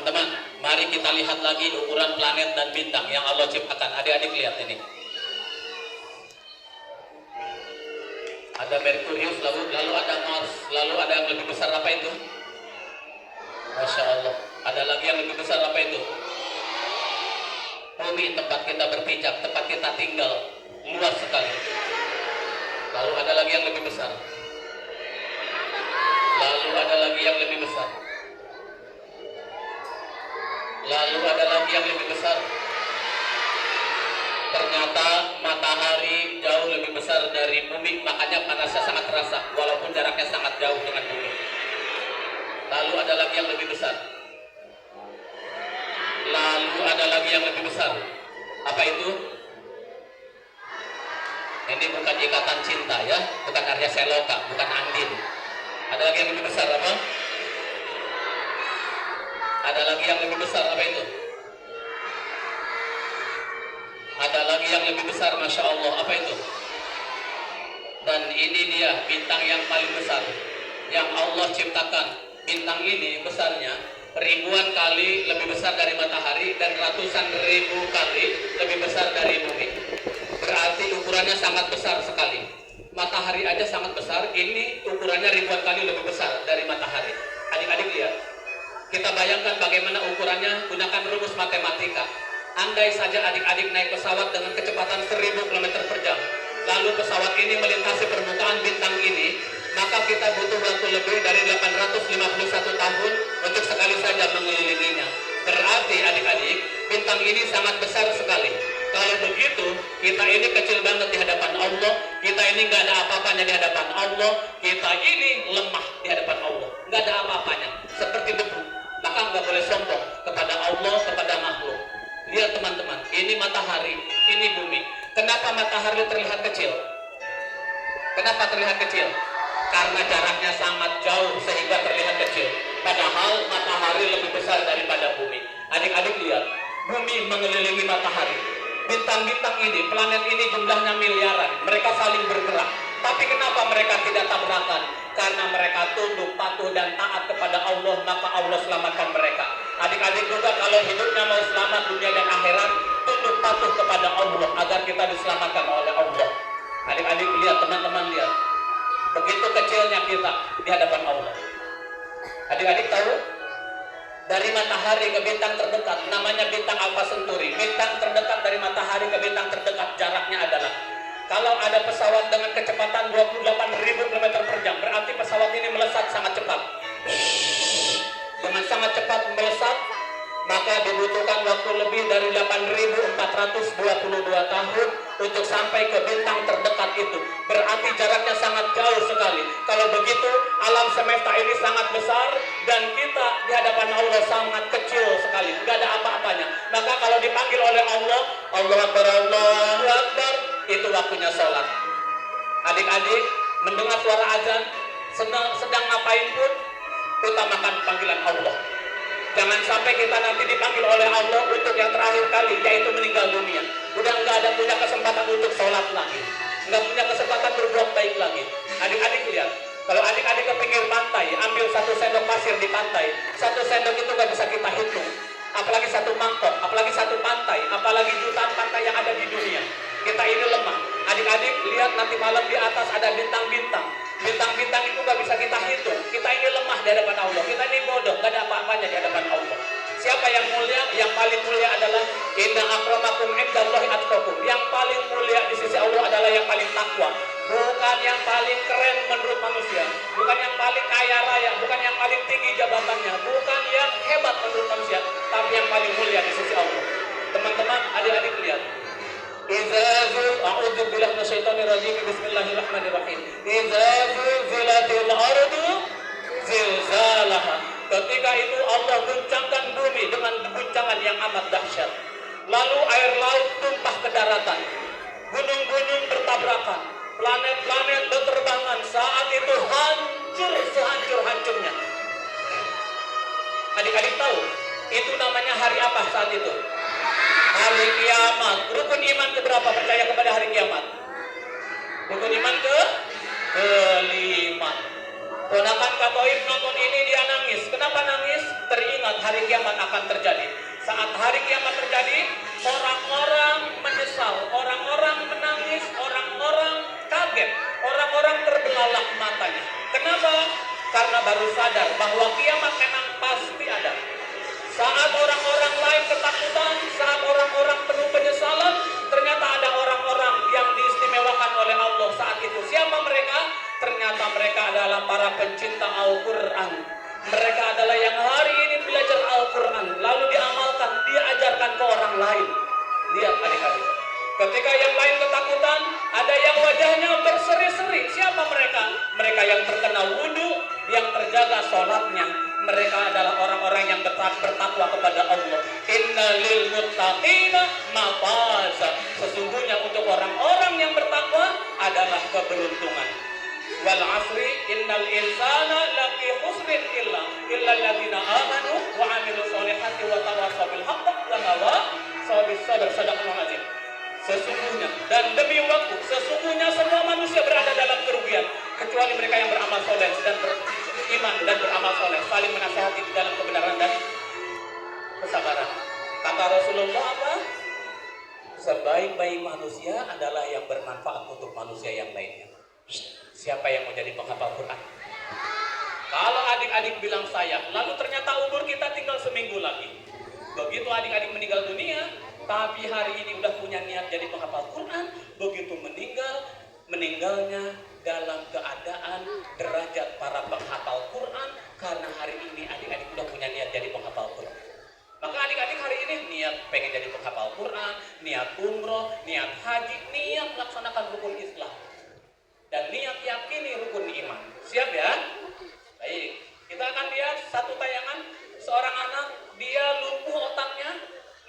Teman-teman, mari kita lihat lagi ukuran planet dan bintang yang Allah ciptakan. Adik-adik lihat ini. Ada Merkurius, lalu ada Mars, lalu ada yang lebih besar apa itu? Masya Allah. Ada lagi yang lebih besar apa itu? Bumi, tempat kita berpijak, tempat kita tinggal, luas sekali. Lalu ada lagi yang lebih besar. Lalu ada lagi yang lebih besar. Lalu ada lagi yang lebih besar. Ternyata matahari jauh lebih besar dari bumi, makanya panasnya sangat terasa walaupun jaraknya sangat jauh dengan bumi. Lalu ada lagi yang lebih besar. Lalu ada lagi yang lebih besar. Apa itu? Ini bukan ikatan cinta ya, bukan Arya Seloka, bukan Andin. Ada lagi yang lebih besar apa? Ada lagi yang lebih besar apa itu? Ada lagi yang lebih besar, Masya Allah, apa itu? Dan ini dia bintang yang paling besar yang Allah ciptakan. Bintang ini besarnya ribuan kali lebih besar dari matahari dan ratusan ribu kali lebih besar dari bumi. Berarti ukurannya sangat besar sekali. Matahari aja sangat besar, ini ukurannya ribuan kali lebih besar dari matahari. Adik-adik lihat. Kita bayangkan bagaimana ukurannya, gunakan rumus matematika. Andai saja adik-adik naik pesawat dengan kecepatan 1000 km per jam, lalu pesawat ini melintasi permukaan bintang ini, maka kita butuh waktu lebih dari 851 tahun untuk sekali saja mengelilinginya. Berarti adik-adik, bintang ini sangat besar sekali. Kalau begitu, kita ini kecil banget di hadapan Allah, kita ini nggak ada apa-apanya di hadapan Allah, kita ini lemah di hadapan Allah, nggak ada apa-apanya, seperti debu. Maka nggak boleh sombong kepada Allah, kepada makhluk. Lihat teman-teman, ini matahari, ini bumi. Kenapa matahari terlihat kecil? Kenapa terlihat kecil? Karena jaraknya sangat jauh sehingga terlihat kecil. Padahal matahari lebih besar daripada bumi. Adik-adik lihat, bumi mengelilingi matahari. Bintang-bintang ini, planet ini jumlahnya miliaran. Mereka saling bergerak. Tapi kenapa mereka tidak tabrakan? Karena mereka tunduk, patuh, dan taat kepada Allah, maka Allah selamatkan mereka. Adik-adik juga kalau hidupnya mau selamat dunia dan akhirat, tunduk patuh kepada Allah agar kita diselamatkan oleh Allah. Adik-adik lihat, teman-teman lihat. Begitu kecilnya kita di hadapan Allah. Adik-adik tahu? Dari matahari ke bintang terdekat, namanya bintang Alpha Centauri. Bintang terdekat dari matahari ke bintang terdekat jaraknya adalah, kalau ada pesawat dengan kecepatan 28.000 km per jam, berarti pesawat ini melesat sangat cepat. Dengan sangat cepat melesat, maka dibutuhkan waktu lebih dari 8.422 tahun untuk sampai ke bintang terdekat itu. Berarti jaraknya sangat jauh sekali. Kalau begitu, alam semesta ini sangat besar dan kita di hadapan Allah sangat kecil sekali, nggak ada apa-apanya. Maka kalau dipanggil oleh Allah, Allahu Akbar, Allahu Akbar, itu waktunya sholat. Adik-adik mendengar suara azan, sedang ngapain pun, utamakan panggilan Allah. Jangan sampai kita nanti dipanggil oleh Allah untuk yang terakhir kali, yaitu meninggal dunia. Udah nggak ada punya kesempatan untuk sholat lagi, nggak punya kesempatan berbuat baik lagi. Adik-adik lihat, kalau adik-adik ke pinggir pantai, ambil 1 sendok pasir di pantai, 1 sendok itu nggak bisa kita hitung. Apalagi 1 mangkok, apalagi 1 pantai, apalagi jutaan pantai yang ada di dunia. Kita ini lemah. Adik-adik lihat nanti malam di atas ada bintang-bintang. Bintang-bintang itu gak bisa kita hitung. Kita ini lemah di hadapan Allah. Kita ini bodoh, gak ada apa-apanya di hadapan Allah. Siapa yang mulia? Yang paling mulia adalah inna akramakum indallahi atqakum. Yang paling mulia di sisi Allah adalah yang paling takwa. Bukan yang paling keren menurut manusia, bukan yang paling kaya raya, bukan yang paling tinggi jabatannya, bukan yang hebat menurut manusia, tapi yang paling mulia di sisi Allah. Teman-teman, adik-adik lihat. A'udzu billahi minasyaitonir rajim. Bismillahirrahmanirrahim. Idza zulzilatil ardu zilzalaha. Ketika itu Allah guncangkan bumi dengan guncangan yang amat dahsyat. Lalu air laut tumpah ke daratan. Gunung-gunung bertabrakan. Planet-planet berterbangan. Saat itu hancur sehancur-hancurnya. Adik-adik tahu, itu namanya hari apa saat itu? Hari kiamat. Rukun iman keberapa percaya kepada hari kiamat? Rukun iman ke kelima. Ponakan Katoib nonton ini dia nangis. Kenapa nangis? Teringat hari kiamat akan terjadi. Saat hari kiamat terjadi, orang-orang menyesal, orang-orang menangis, orang-orang kaget, orang-orang terbelalak matanya. Kenapa? Karena baru sadar bahwa kiamat memang pasti ada. Saat orang-orang lain ketakutan, saat orang-orang penuh penyesalan, ternyata ada orang-orang yang diistimewakan oleh Allah saat itu. Siapa mereka? Ternyata mereka adalah para pencinta Al-Quran. Mereka adalah yang hari ini belajar Al-Quran, lalu diamalkan, diajarkan ke orang lain. Lihat adik-adik, ketika yang lain ketakutan, ada yang wajahnya berseri-seri. Siapa mereka? Mereka yang terkena wudhu, yang terjaga sholatnya. Mereka adalah orang-orang yang bertakwa kepada Allah. Inna lil muttaqina mafaza. Sesungguhnya untuk orang-orang yang bertakwa adalah keberuntungan. Wal asri innal insana lafi khusrin illa alladziina aamanu wa 'amilus sholihati wa tawassaw bil haqqi wa tawassaw bis sabr. Sadaqallahul azim. Sesungguhnya dan demi waktu, sesungguhnya semua manusia berada dalam kerugian kecuali mereka yang beramal soleh dan beriman dan beramal soleh, saling menasihati di dalam kebenaran dan kesabaran. Kata Rasulullah apa? Sebaik-baik manusia adalah yang bermanfaat untuk manusia yang lainnya. Siapa yang mau jadi penghafal Quran? Kalau adik-adik bilang saya, lalu ternyata umur kita tinggal seminggu lagi. Begitu adik-adik meninggal dunia, tapi hari ini udah punya niat jadi penghafal Quran, begitu meninggalnya dalam keadaan derajat para penghafal Quran, karena hari ini adik-adik udah punya niat jadi penghafal Quran. Maka adik-adik hari ini niat pengen jadi penghafal Quran, niat umroh, niat haji, niat melaksanakan rukun Islam, dan niat yakini rukun iman. Siap ya? Baik, kita akan lihat satu tayangan seorang anak